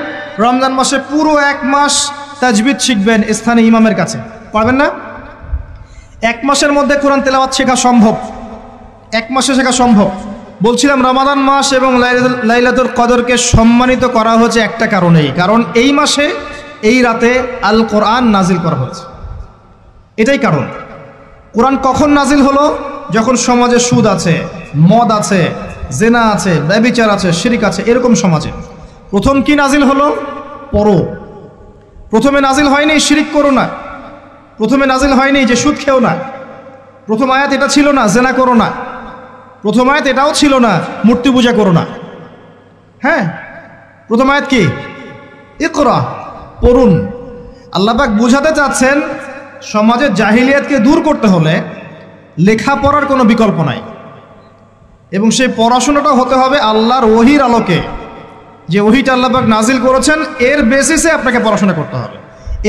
রমজান মাসে পুরো এক মাস তাজবিদ শিখবেন স্থানীয় ইমামের কাছে। পারবেন না? এক মাসের মধ্যে কোরআন তেলাওয়াত শেখা সম্ভব, এক মাসে শেখা সম্ভব। বলছিলাম রমাদান মাস এবং লাইলাতুল কদরকে সম্মানিত করা হয়েছে একটা কারণেই, কারণ এই মাসে এই রাতে আল কোরআন নাজিল করা হয়েছে, এটাই কারণ। কোরআন কখন নাজিল হলো? যখন সমাজে সুদ আছে, মদ আছে, জেনা আছে, ব্যভিচার আছে, শিরক আছে, এরকম সমাজে প্রথম কি নাজিল হলো? পড়ো। প্রথমে নাজিল হয়নি শিরক করো না, প্রথমে নাজিল হয়নি যে সুদ খেও না, প্রথম আয়াত এটা ছিল না জেনা করো না, প্রথম আয়াত এটাও ছিল না মূর্তি পূজা করো না। হ্যাঁ, প্রথম আয়াত কি? ইকরা, পড়ুন। আল্লাহ পাক বুঝাতে চাচ্ছেন সমাজের জাহিলিয়াতকে দূর করতে হলে লেখাপড়ার কোনো বিকল্প নাই, এবং সেই পড়াশোনাটা হতে হবে আল্লাহর ওহির আলোকে। যে ওহিটা আল্লাহ পাক নাজিল করেছেন এর বেসিসে আপনাকে পড়াশোনা করতে হবে।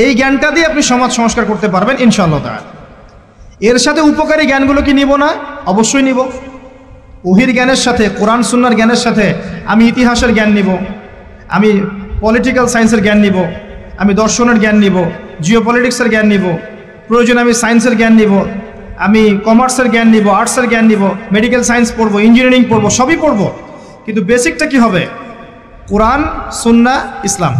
এই জ্ঞানটা দিয়ে আপনি সমাজ সংস্কার করতে পারবেন ইনশাআল্লাহ তাআলা। এর সাথে উপকারী জ্ঞানগুলো কি নিব না? অবশ্যই নিব। ওহির জ্ঞানের সাথে, কোরআন সুন্নাহর জ্ঞানের সাথে আমি ইতিহাসের জ্ঞান নিব, আমি পলিটিক্যাল সায়েন্সের জ্ঞান নিব, আমি দর্শনের জ্ঞান নিব, জিওপলিটিক্সের জ্ঞান নিব, প্রয়োজনে আমি সায়েন্সের জ্ঞান নিব, আমি কমার্সের জ্ঞান নিব, আর্টসের জ্ঞান নিব, মেডিকেল সায়েন্স পড়বো, ইঞ্জিনিয়ারিং পড়বো, সবই পড়বো। কিন্তু বেসিকটা কি হবে? কোরআন, সুন্নাহ, ইসলাম।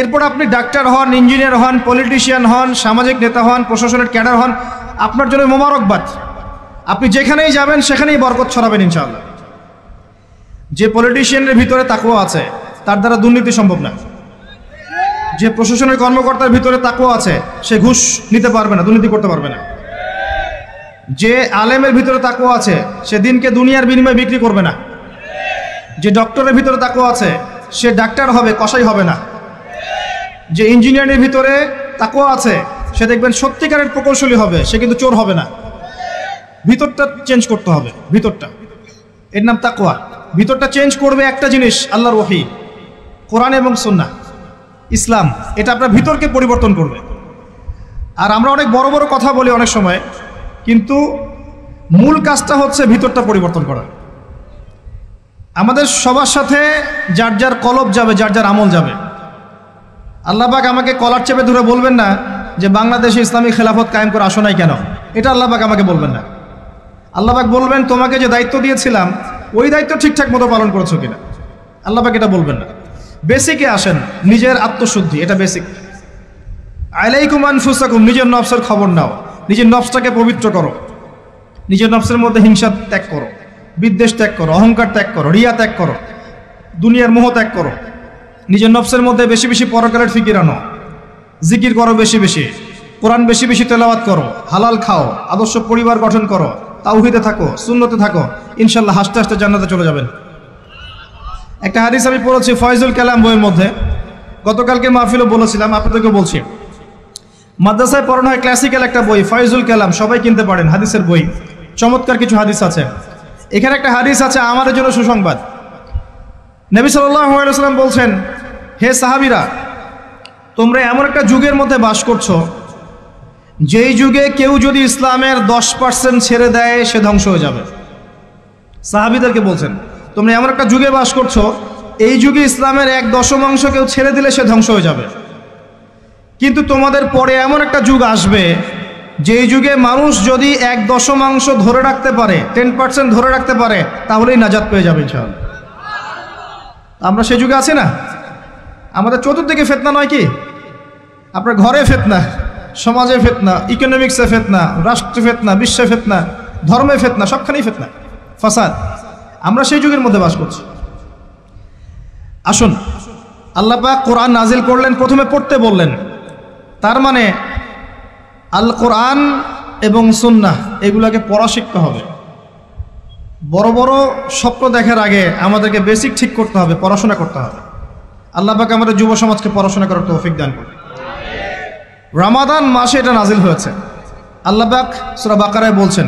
এরপর আপনি ডাক্তার হন, ইঞ্জিনিয়ার হন, পলিটিশিয়ান হন, সামাজিক নেতা হন, প্রশাসনের ক্যাডার হন, আপনার জন্য মোবারকবাদ। আপনি যেখানেই যাবেন সেখানেই বরকত ছড়াবেন ইনশাআল্লাহ। যে পলিটিশিয়ানের ভিতরে তাকওয়া আছে তার দ্বারা দুর্নীতি সম্ভব না। যে প্রশাসনের কর্মকর্তার ভিতরে তাকওয়া আছে সে ঘুষ নিতে পারবে না, দুর্নীতি করতে পারবে না। যে আলেমের ভিতরে তাকওয়া আছে সে দিনকে দুনিয়ার বিনিময়ে বিক্রি করবে না। যে ডক্টরের ভিতরে তাকওয়া আছে সে ডাক্তার হবে, কসাই হবে না। যে ইঞ্জিনিয়ারের ভিতরে তাকওয়া আছে সে দেখবেন সত্যিকারের প্রকৌশলী হবে, সে কিন্তু চোর হবে না। ভিতরটা চেঞ্জ করতে হবে, ভিতরটা, এর নাম তাকওয়া। ভিতরটা চেঞ্জ করবে একটা জিনিস, আল্লাহর ওহী, কোরআন এবং সুন্নাহ, ইসলাম। এটা আপনার ভিতরকে পরিবর্তন করবে। আর আমরা অনেক বড় বড় কথা বলি অনেক সময়, কিন্তু মূল কাজটা হচ্ছে ভিতরটা পরিবর্তন করা। আমাদের সবার সাথে যার যার কলব যাবে, যার যার আমল যাবে। আল্লাহ পাক আমাকে কলার চেপে ধরে বলবেন না যে বাংলাদেশে ইসলামী খেলাফত কায়েম করে আসো নাই কেন, এটা আল্লাহ পাক আমাকে বলবেন না। আল্লাহ পাক বলবেন তোমাকে যে দায়িত্ব দিয়েছিলাম ওই দায়িত্ব ঠিকঠাক মতো পালন করেছো কিনা। আল্লাহ পাক এটা বলবেন না। বেসিকে আসেন, নিজের আত্মশুদ্ধি, এটা বেসিক। আলাইকুম আনফুসাকুম, নিজের নফসের খবর নাও, নিজের নফসটাকে পবিত্র করো, নিজের নফসের মধ্যে হিংসা ত্যাগ করো, বিদ্বেষ ত্যাগ করো, অহংকার ত্যাগ করো, রিয়া ত্যাগ করো, দুনিয়ার মোহ ত্যাগ করো, নিজের নফসের মধ্যে বেশি বেশি পরকালের ফিকির আনো, জিকির করো বেশি বেশি, কোরআন বেশি বেশি তেলাওয়াত করো, হালাল খাও, আদর্শ পরিবার গঠন করো, তাওহীদে থাকো, সুন্নতে থাকো, ইনশাল্লাহ হাসতে হাসতে জান্নাতে চলে যাবেন। একটা হাদিস আমি পড়েছি ফয়জুল কালাম বইয়ের মধ্যে, গতকালকে মাহফিলও বলেছিলাম, আপনাদেরকে বলছি। মাদ্রাসায় পড়ানো হয় ক্লাসিক্যাল একটা বই ফয়জুল কালাম, সবাই কিনতে পারেন, হাদিসের বই, চমৎকার কিছু হাদিস আছে। এখানে একটা হাদিস আছে আমাদের জন্য সুসংবাদ। নবী সাল্লাল্লাহু আলাইহি ওয়াসাল্লাম বলছেন, হে সাহাবীরা, তোমরা এমন একটা যুগের মধ্যে বাস করছো যেই যুগে কেউ যদি ইসলামের 10% ছেড়ে দেয় সে ধ্বংস হয়ে যাবে। সাহাবীদেরকে বলছেন, তোমরা এমন একটা যুগে বাস করছো, এই যুগে ইসলামের 1/10 কেউ ছেড়ে দিলে সে ধ্বংস হয়ে যাবে। কিন্তু তোমাদের পরে এমন একটা যুগ আসবে যেই যুগে মানুষ যদি 1/10 ধরে রাখতে পারে, 10% ধরে রাখতে পারে, তাহলেই নাজাত পেয়ে যাবে ইনশাআল্লাহ। আমরা সেই যুগে আছি না? আমাদের চতুর্দিকে ফিতনা নয় কি? আপনার ঘরে ফিতনা, সমাজে ফিতনা, ইকোনমিক্সে ফিতনা, রাষ্ট্রে ফিতনা, বিশ্বে ফিতনা, ধর্মে ফিতনা, সবখানেই ফিতনা, ফাসাদ। আমরা সেই যুগের মধ্যে বাস করছি। আসুন, আল্লাহ পাক কোরআন নাজিল করলেন, প্রথমে পড়তে বললেন। তার মানে আল কোরআন এবং সুন্নাহ এগুলোকে পড়া শিখতে হবে। বড় বড় স্বপ্ন দেখার আগে আমাদেরকে বেসিক ঠিক করতে হবে, পড়াশোনা করতে হবে। আল্লাহ পাক আমাদের যুব সমাজকে পড়াশোনা করার তৌফিক দান করুন। রমাদান মাসে এটা নাজিল হয়েছে। আল্লাহ পাক সূরা বাকারায় বলছেন,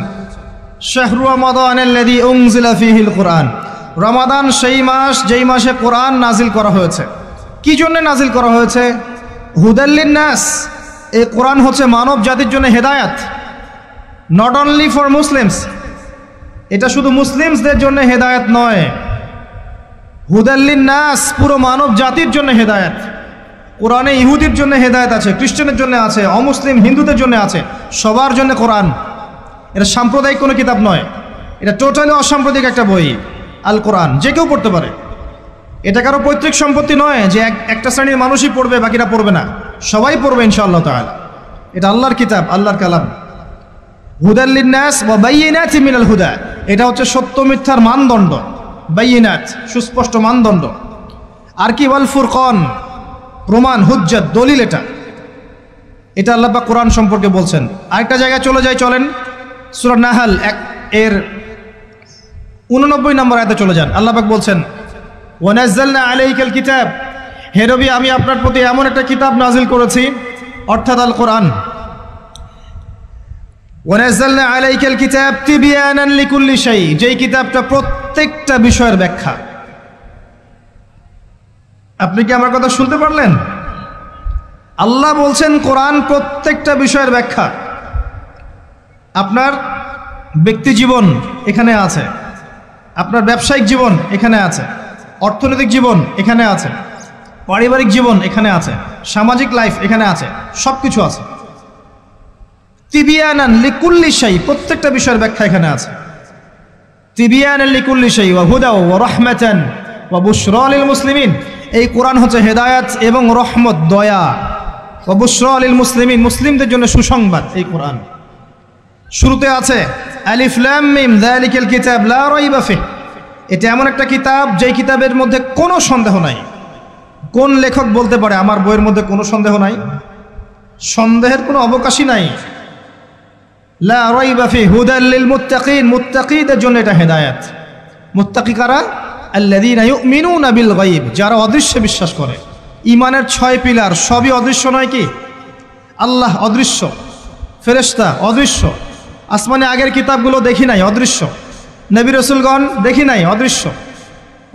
শাহরু রমাদানাল্লাযী উনজিলা ফীহিল কুরআন। রমাদান সেই মাস যেই মাসে কোরআন নাজিল করা হয়েছে। কি জন্য নাজিল করা হয়েছে? হুদাল লিন-নাস। এই কোরআন হচ্ছে মানব জাতির জন্য হেদায়াত, নট অনলি ফর মুসলিমস। এটা শুধু মুসলিমসদের জন্য হেদায়াত নয়, হুদাল লিন-নাস, পুরো মানব জাতির জন্য হেদায়াত। কোরআনে ইহুদির জন্য হেদায়েত আছে, খ্রিস্টানের জন্য আছে, অমুসলিম হিন্দুদের জন্য আছে, সবার জন্য কোরআন। এটা সাম্প্রদায়িক কোনো কিতাব নয়, এটা টোটালি অসাম্প্রদায়িক একটা বই। আল কোরআন যে কেউ পড়তে পারে। এটা কারো পৈতৃক সম্পত্তি নয় যে একটা শ্রেণীর মানুষই পড়বে বাকিরা পড়বে না, সবাই পড়বে ইনশাআল্লাহ তাআলা। এটা আল্লাহর কিতাব, আল্লাহর কালাম। হুদাল লিন-নাস ওয়া বাইয়িনাতিন মিনাল হুদা, এটা হচ্ছে সত্য মিথ্যার মানদণ্ড, বাইয়িনাত সুস্পষ্ট মানদণ্ড। আর কি ওয়াল ফুরকান, প্রমাণ, হুজ্জাত, দলিল। এটা আল্লাহ পাক কোরআন সম্পর্কে বলছেন। আরেকটা জায়গায় চলে যাই, চলেন সূরা নাহল এর 89 নম্বর আয়াতে চলে যান। আল্লাহ পাক বলছেন, ওয়া নাযালনা আলাইকাল কিতাব, হে নবী আমি আপনার প্রতি এমন একটা কিতাব নাজিল করেছি, অর্থাৎ আল কোরআন। ওয়া নাযালনা আলাইকাল কিতাব তিবয়ানান লিকুল্লি শাই, যেই কিতাবটা প্রত্যেকটা বিষয়ের ব্যাখ্যা। আপনি কি আমার কথা শুনতে পারলেন? আল্লাহ বলছেন কোরআন প্রত্যেকটা বিষয়ের ব্যাখ্যা। আপনার ব্যক্তি জীবন এখানে আছে, আপনার ব্যবসায়িক জীবন এখানে আছে, অর্থনৈতিক জীবন এখানে আছে, পারিবারিক জীবন এখানে আছে, সামাজিক লাইফ এখানে আছে, সব কিছু আছে। তিবিয়ানান লিকুল্লি শাই, প্রত্যেকটা বিষয়ের ব্যাখ্যা এখানে আছে। তিবিয়ানান লিকুল্লি শাই ওয়া হুদা ওয়া রাহমাতান ওয়া বুশরা লিল মুসলিমিন, এই কোরআন হচ্ছে হেদায়াত এবং রহমত, দয়া। ওয়া বুশরা লিল মুসলিমিন, মুসলিমদের জন্য সুসংবাদ। এই কোরআন শুরুতে আছে আলিফ লাম মিম যালিকাল কিতাব লা রাইবা ফিহ, এটা এমন একটা কিতাব যেই কিতাবের মধ্যে কোনো সন্দেহ নাই। কোন লেখক বলতে পারে আমার বইয়ের মধ্যে কোনো সন্দেহ নাই? সন্দেহের কোনো অবকাশই নাই। লা রাইবা ফিহ হুদাল লিল মুত্তাকিন, মুত্তাকিদের জন্য এটা হেদায়াত। মুত্তাকি কারা? আল্লাযীনা ইউমিনুনা বিল গায়ব, যারা অদৃশ্যে বিশ্বাস করে। ঈমানের 6 পিলার সবই অদৃশ্য নয় কি? আল্লাহ অদৃশ্য, ফেরেশতা অদৃশ্য, আসমানে আগের কিতাবগুলো দেখি নাই, অদৃশ্য। নবী রাসূলগণ দেখি নাই, অদৃশ্য।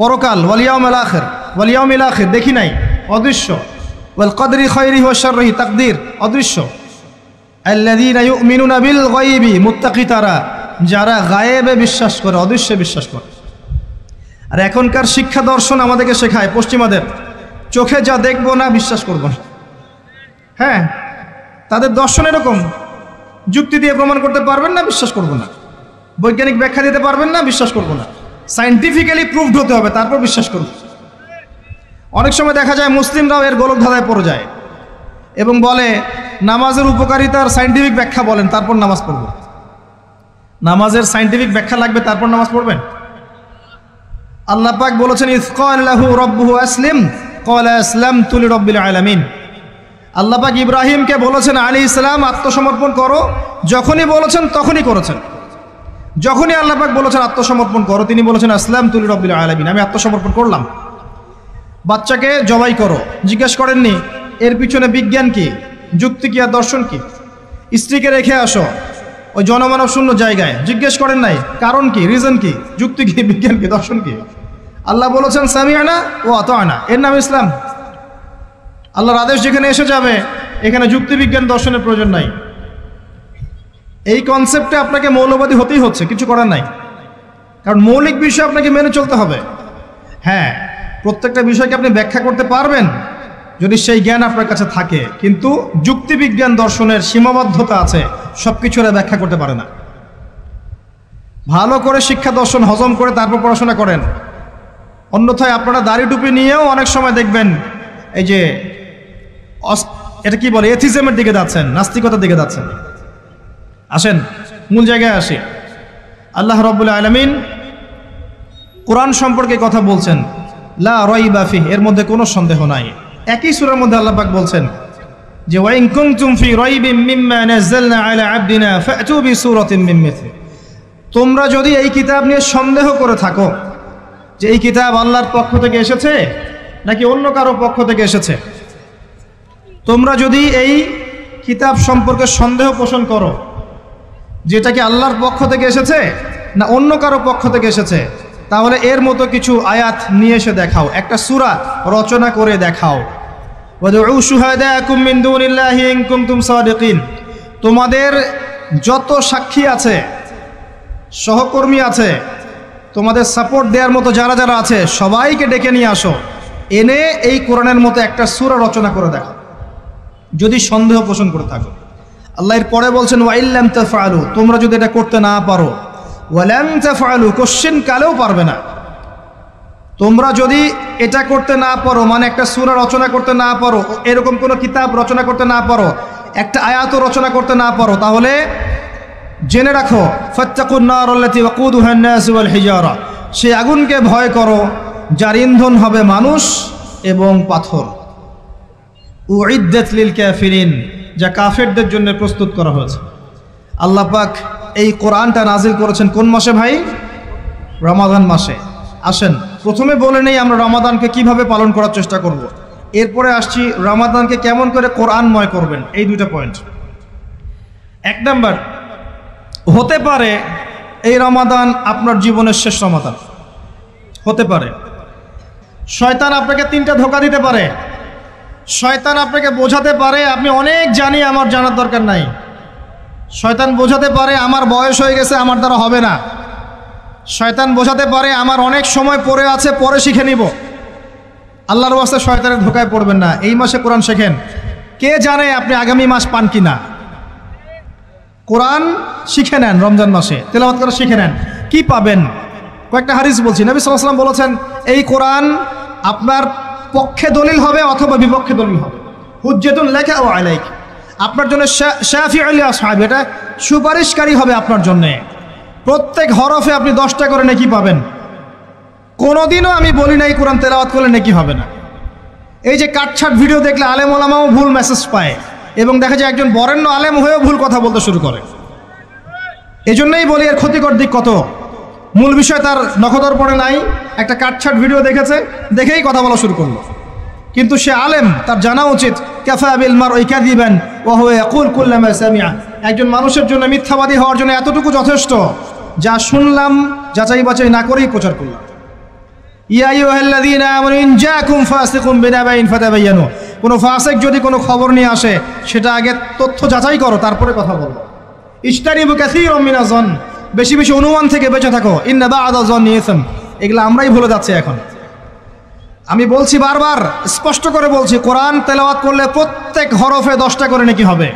পরকাল ওয়াল ইয়াউমিল আখির, ওয়াল ইয়াউমিল আখির দেখি নাই, অদৃশ্য। ওয়াল কদরি খায়রিহি ওয়া শাররিহি, তাকদীর অদৃশ্য। আল্লাযীনা ইউমিনুনা বিল গায়বি, মুত্তাকি তারা যারা গায়েবে বিশ্বাস করে, অদৃশ্যে বিশ্বাস করে। আর এখনকার শিক্ষা দর্শন আমাদেরকে শেখায় পশ্চিমাদের, চোখে যা দেখবো না বিশ্বাস করবো না। হ্যাঁ, তাদের দর্শন এরকম, যুক্তি দিয়ে প্রমাণ করতে পারবেন না, বিশ্বাস করবো না। বৈজ্ঞানিক ব্যাখ্যা দিতে পারবেন না, বিশ্বাস করবো না। সায়েন্টিফিক্যালি প্রুভড হতে হবে, তারপর বিশ্বাস করব। অনেক সময় দেখা যায় মুসলিমরাও এর গোলক ধাঁধায় পড়ে যায় এবং বলে নামাজের উপকারিতার সায়েন্টিফিক ব্যাখ্যা বলেন, তারপর নামাজ পড়ব। নামাজের সায়েন্টিফিক ব্যাখ্যা লাগবে, তারপর নামাজ পড়বেন? আল্লাহ পাক বলেছেন ইয ক্বালা লাহু রাব্বুহু আসলিম ক্বালা আসলামতু লিরাব্বিল আলামিন। আল্লাহ পাক ইব্রাহিমকে বলেছেন আলাইহিস সালাম আত্মসমর্পণ করো, যখনই বলেছেন তখনই করেছেন। যখনই আল্লাহ পাক বলেছেন আত্মসমর্পণ করো, তিনি বলেছেন আসলামতু লিরাব্বিল আলামিন, আমি আত্মসমর্পণ করলাম। বাচ্চাকে জবাই করো, জিজ্ঞেস করেননি এর পিছনে বিজ্ঞান কি, যুক্তি কি আর দর্শন কি। স্ত্রীকে রেখে আসো ওই জনমানব শূন্য জায়গায়, জিজ্ঞেস করেন নাই কারণ কি, রিজন কি, যুক্তি কি, বিজ্ঞান কি, দর্শন কি। আল্লাহ বলেছেন সামিআনা ওয়া আতা'না, এর নাম ইসলাম। আল্লাহর আদেশ যেখানে এসে যাবে এখানে যুক্তি বিজ্ঞান দর্শনের প্রয়োজন নাই। এই কনসেপ্টে আপনাকে মৌলবাদী হতেই হচ্ছে, কিছু করার নাই, কারণ মৌলিক বিষয় আপনাকে মেনে চলতে হবে। হ্যাঁ, প্রত্যেকটা বিষয়কে আপনি ব্যাখ্যা করতে পারবেন যদি সেই জ্ঞান আপনার কাছে থাকে, কিন্তু যুক্তিবিজ্ঞান দর্শনের সীমাবদ্ধতা আছে, সব কিছুরা ব্যাখ্যা করতে পারে না। ভালো করে শিক্ষা দর্শন হজম করে তারপর পড়াশোনা করেন, অন্যথায় আপনারা দাড়ি টুপি নিয়েও অনেক সময় দেখবেন এই যে এটা কি বলে এথিজমের দিকে যাচ্ছেন, নাস্তিকতার দিকে যাচ্ছেন। আসেন মূল জায়গায় আসি। আল্লাহ রাব্বুল আলামিন কোরআন সম্পর্কে কথা বলছেন, লা রাইবা ফিহি, এর মধ্যে কোনো সন্দেহ নাই। একই সূরার মধ্যে আল্লাহ পাক বলছেন যে ওয়া ইন কুনতুম ফি রাইবিন মিম্মা নাযালনা আলা আবদিনা ফাতু বিসূরাতিন মিন মিথলি, তোমরা যদি এই কিতাব নিয়ে সন্দেহ করে থাকো যে এই কিতাব আল্লাহর পক্ষ থেকে এসেছে নাকি অন্য কারো পক্ষ থেকে এসেছে, তোমরা যদি এই কিতাব সম্পর্কে সন্দেহ পোষণ করো যেটা কি আল্লাহর পক্ষ থেকে এসেছে না অন্য কারো পক্ষ থেকে এসেছে, তাহলে এর মতো কিছু আয়াত নিয়ে এসে দেখাও, একটা সূরা রচনা করে দেখাও। ওয়াদউ শুহাদাকুম মিন দুনিল্লাহি ইন কুনতুম সাদিকিন, তোমাদের যত সাক্ষী আছে, সহকর্মী আছে, তোমাদের সাপোর্ট দেওয়ার মতো যারা যারা আছে সবাইকে ডেকে নিয়ে আসো, এনে এই কোরআনের মতো একটা সূরা রচনা করে দেখাও যদি সন্দেহ পোষণ করে থাকো। আল্লাহ এর পরে বলছেন ওয়া ইল্লাম তাফআলু, তোমরা যদি এটা করতে না পারো, ওয়ালাম তাফআলু, কোশ্চেন কালেও পারবে না। তোমরা যদি এটা করতে না পারো, মানে একটা সূরা রচনা করতে না পারো, এরকম কোনো কিতাব রচনা করতে না পারো, একটা আয়াতও রচনা করতে না পারো, তাহলে জেনে রাখো ফাত্তাকুন নার আল্লাতী ওয়াকুদুহা আন-নাস ওয়াল হিজারা, সেই আগুনকে ভয় করো যার ইন্ধন হবে মানুষ এবং পাথর। উইদ্দাত লিল কাফিরিন, যা কাফেরদের জন্য প্রস্তুত করা হয়েছে। আল্লাহ পাক এই কোরআনটা নাজিল করেছেন কোন মাসে ভাই? রমাদান মাসে। আসেন প্রথমে বলে নেই আমরা রমাদানকে কিভাবে পালন করার চেষ্টা করব, এরপরে আসছি রমাদানকে কেমন করে কোরআনময় করবেন, এই দুটো পয়েন্ট। এক নাম্বার, হতে পারে এই রমাদান আপনার জীবনের শেষ রমাদান হতে পারে। শয়তান আপনাকে তিনটা ধোঁকা দিতে পারে। শয়তান আপনাকে বোঝাতে পারে আপনি অনেক জানি, আমার জানার দরকার নাই। শয়তান বোঝাতে পারে আমার বয়স হয়ে গেছে, আমার দ্বারা হবে না। শয়তান বোঝাতে পারে আমার অনেক সময় পড়ে আছে, পরে শিখে নিব। আল্লাহর ওয়াস্তে শয়তানের ধোঁকায় পড়বেন না। এই মাসে কোরআন শেখেন, কে জানে আপনি আগামী মাস পান কিনা। কোরআন শিখে নেন, রমজান মাসে তেলাওয়াত করে শিখে নেন, কি পাবেন? কয়েকটা হাদিস বলছি। নবী সাল্লাল্লাহু আলাইহি ওয়াসাল্লাম বলেছেন এই কোরআন আপনার পক্ষে দলিল হবে অথবা বিপক্ষে দলিল হবে। হুজ্জাতুন লাকা ওয়া আলাইক, আপনার জন্য শাফিউ লি আসহাবি, এটা সুপারিশকারী হবে আপনার জন্য। প্রত্যেক হরফে আপনি 10টা করে নেকি পাবেন। কোনোদিনও আমি বলি না এই কোরআন তেলাওয়াত করলে নেকি হবে না। এই যে কাটছাট ভিডিও দেখলে আলেম ওলামাও ভুল মেসেজ পায়, এবং দেখা যায় একজন বরেণ্য আলেম হয়েও ভুল কথা বলতে শুরু করে। এজন্যই বলি এর ক্ষতিকর দিক কত। মূল বিষয় তার নখদর্পণে নাই, একটা কাটছাট ভিডিও দেখেছে, দেখেই কথা বলা শুরু করলো। কিন্তু সে আলেম, তার জানা উচিত কাফা বিল মারই কাযিবান ওয়া হুয়া ইয়াকুল কুল্লামা সামিআ, একজন মানুষের জন্য মিথ্যাবাদী হওয়ার জন্য এতটুকু যথেষ্ট, যা শুনলাম যাচাই বাছাই না করেই প্রচার করলাম। ইয়া আইয়ুহাল্লাযীনা আমানু ইন জাআকুম ফাসিকুম বিনাবাইন ফাতাবায়ানু, কোনো ফাসিক যদি কোনো খবর নিয়ে আসে সেটা আগে তথ্য যাচাই করো, তারপরে কথা বলো। ইজতানিবু কাসীরাম মিনাজ যন, বেশি বেশি অনুমান থেকে বেঁচে থাকো। ইন্না বা'দা যন্নি ইসম, এগুলো আমরাই ভুলে যাচ্ছি এখন। আমি বলছি বারবার, স্পষ্ট করে বলছি, কোরআন তেলাওয়াত করলে প্রত্যেক হরফে 10টা করে নেকি হবে,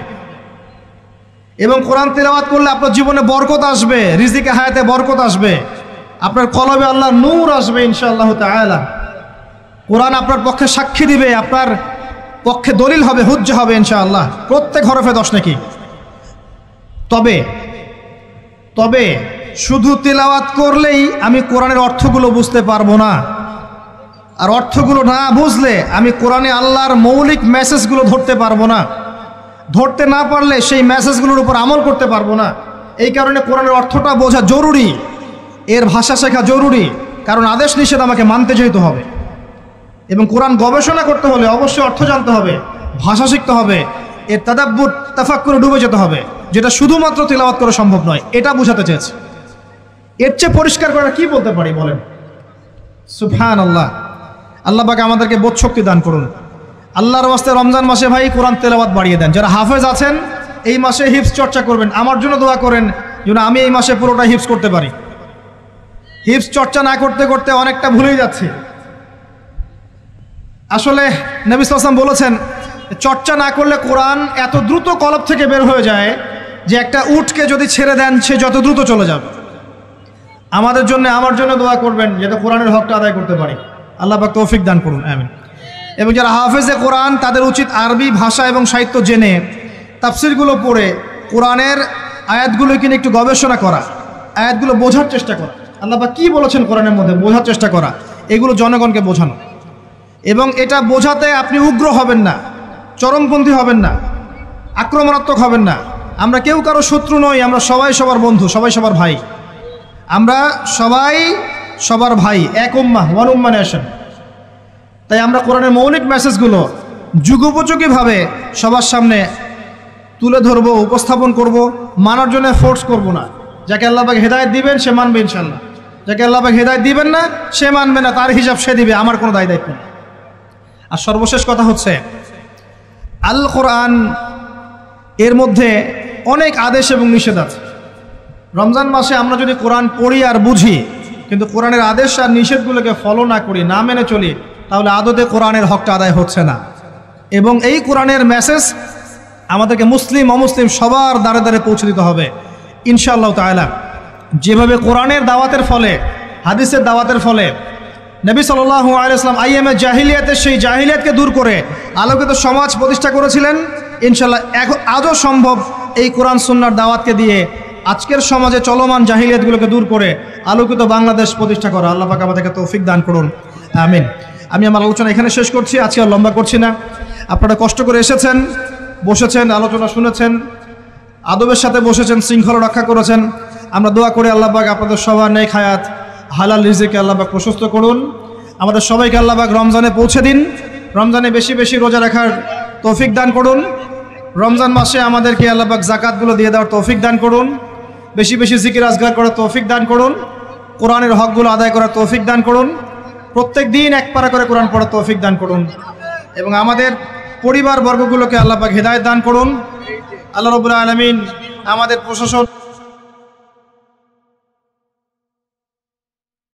এবং কোরআন তেলাওয়াত করলে আপনার জীবনে বরকত আসবে, রিজিকে হায়াতে বরকত আসবে, আপনার কলবে আল্লাহর নূর আসবে ইনশাআল্লাহ তাআলা। কোরআন আপনার পক্ষে সাক্ষী দিবে, আপনার পক্ষে দলিল হবে, হুজ্জা হবে ইনশাআল্লাহ। প্রত্যেক হরফে 10 নেকি। তবে শুধু তিলাওয়াত করলেই আমি কোরআনের অর্থগুলো বুঝতে পারবো না, আর অর্থগুলো না বুঝলে আমি কোরআনে আল্লাহর মৌলিক মেসেজগুলো ধরতে পারবো না, ধরতে না পারলে সেই মেসেজগুলোর উপর আমল করতে পারবো না। এই কারণে কোরআনের অর্থটা বোঝা জরুরি, এর ভাষা শেখা জরুরি, কারণ আদেশ নিষেধ আমাকে মানতে যেতে হবে। এবং কোরআন গবেষণা করতে হলে অবশ্যই অর্থ জানতে হবে, ভাষা শিখতে হবে, এর তাদাব্বুর তাফাক্কুরে ডুবে যেতে হবে, যেটা শুধুমাত্র তিলাওয়াত করা সম্ভব নয়। এটা বোঝাতে চেয়েছে। এর চেয়ে পরিষ্কার করা কি বলতে পারি বলেন? সুবহানাল্লাহ। আল্লাহ পাক আমাদেরকে বোধ শক্তি দান করুন। আল্লাহর ওয়াস্তে রমজান মাসে ভাই কোরআন তেলাওয়াত বাড়িয়ে দেন। যারা হাফেজ আছেন এই মাসে হিফজ চর্চা করবেন। আমার জন্য দোয়া করেন যেন আমি এই মাসে পুরোটা হিফজ করতে পারি। হিফজ চর্চা না করতে করতে অনেকটা ভুলেই যাচ্ছি। আসলে নবী সাল্লাল্লাহু আলাইহি ওয়াসাল্লাম বলেছেন, চর্চা না করলে কোরআন এত দ্রুত কলব থেকে বের হয়ে যায় যে একটা উটকে যদি ছেড়ে দেন সে যত দ্রুত চলে যাবে। আমাদের জন্য, আমার জন্য দোয়া করবেন যাতে কোরআনের হকটা আদায় করতে পারি। আল্লাহ পাক তৌফিক দান করুন, আমিন। এবং যারা হাফেজে কোরআন তাদের উচিত আরবি ভাষা এবং সাহিত্য জেনে তাফসিরগুলো পড়ে কোরআনের আয়াতগুলোকে নিয়ে একটু গবেষণা করা, আয়াতগুলো বোঝার চেষ্টা করা, আল্লাহ পাক কী বলেছেন কোরআনের মধ্যে বোঝার চেষ্টা করা, এগুলো জনগণকে বোঝানো। এবং এটা বোঝাতে আপনি উগ্র হবেন না, চরমপন্থী হবেন না, আক্রমণাত্মক হবেন না। আমরা কেউ কারো শত্রু নই, আমরা সবাই সবার বন্ধু, সবাই সবার ভাই। আমরা সবাই সবার ভাই, এক উম্মাহ, ওয়ান উম্মাহ নেশন। তাই আমরা কোরআনের মৌলিক মেসেজগুলো যুগোপযোগীভাবে সবার সামনে তুলে ধরবো, উপস্থাপন করব, মানার জন্য ফোর্স করব না। যাকে আল্লাহ পাক হেদায়েত দিবেন সে মানবে ইনশাল্লাহ, যাকে আল্লাহ পাক হেদায়েত দিবেন না সে মানবে না, তার হিসাব সে দিবে, আমার কোনো দায় দায়িত্ব নেই। আর সর্বশেষ কথা হচ্ছে, আল কোরআন এর মধ্যে অনেক আদেশ এবং নিষেধ আছে। রমজান মাসে আমরা যদি কোরআন পড়ি আর বুঝি কিন্তু কোরআনের আদেশ আর নিষেধগুলোকে ফলো না করি, না মেনে চলি, তাহলে আদতে কোরআনের হকটা আদায় হচ্ছে না। এবং এই কোরআনের মেসেজ আমাদেরকে মুসলিম অমুসলিম সবার দ্বারে দ্বারে পৌঁছে দিতে হবে ইনশাআল্লাহ তাআলা। যেভাবে কোরআনের দাওয়াতের ফলে, হাদিসের দাওয়াতের ফলে নবী সাল্লাল্লাহু আলাইহি ওয়াসাল্লাম আইয়ামে জাহিলিয়াতের সেই জাহিলিয়াতকে দূর করে আলোকিত সমাজ প্রতিষ্ঠা করেছিলেন, ইনশাআল্লাহ আজও সম্ভব এই কোরআন সুন্নাহর দাওয়াতকে দিয়ে আজকের সমাজে চলমান জাহিলিয়াতগুলোকে দূর করে আলোকিত বাংলাদেশ প্রতিষ্ঠা করা। আল্লাহ পাক আমাদেরকে তৌফিক দান করুন, আমিন। আমি আমার আলোচনা এখানে শেষ করছি, আজকে আর লম্বা করছি না। আপনারা কষ্ট করে এসেছেন, বসেছেন, আলোচনা শুনেছেন, আদবের সাথে বসেছেন, শৃঙ্খলা রক্ষা করেছেন। আমরা দোয়া করি আল্লাহ পাক আপনাদের সবার নেক হায়াত, হালাল রিজিকে আল্লাহ পাক প্রশস্ত করুন। আমাদের সবাইকে আল্লাহ পাক রমজানে পৌঁছে দিন, রমজানে বেশি বেশি রোজা রাখার তৌফিক দান করুন। রমজান মাসে আমাদেরকে আল্লাহ পাক যাকাতগুলো দিয়ে দেওয়ার তৌফিক দান করুন, বেশি বেশি জিকির আজগার করার তৌফিক দান করুন, কোরআনের হকগুলো আদায় করার তৌফিক দান করুন, প্রত্যেক দিন এক পারা করে কোরআন পড়ার তৌফিক দান করুন। এবং আমাদের পরিবার বর্গগুলোকে আল্লাহ পাক হেদায়েত দান করুন। আল্লাহ রাব্বুল আলামিন আমাদের প্রশাসন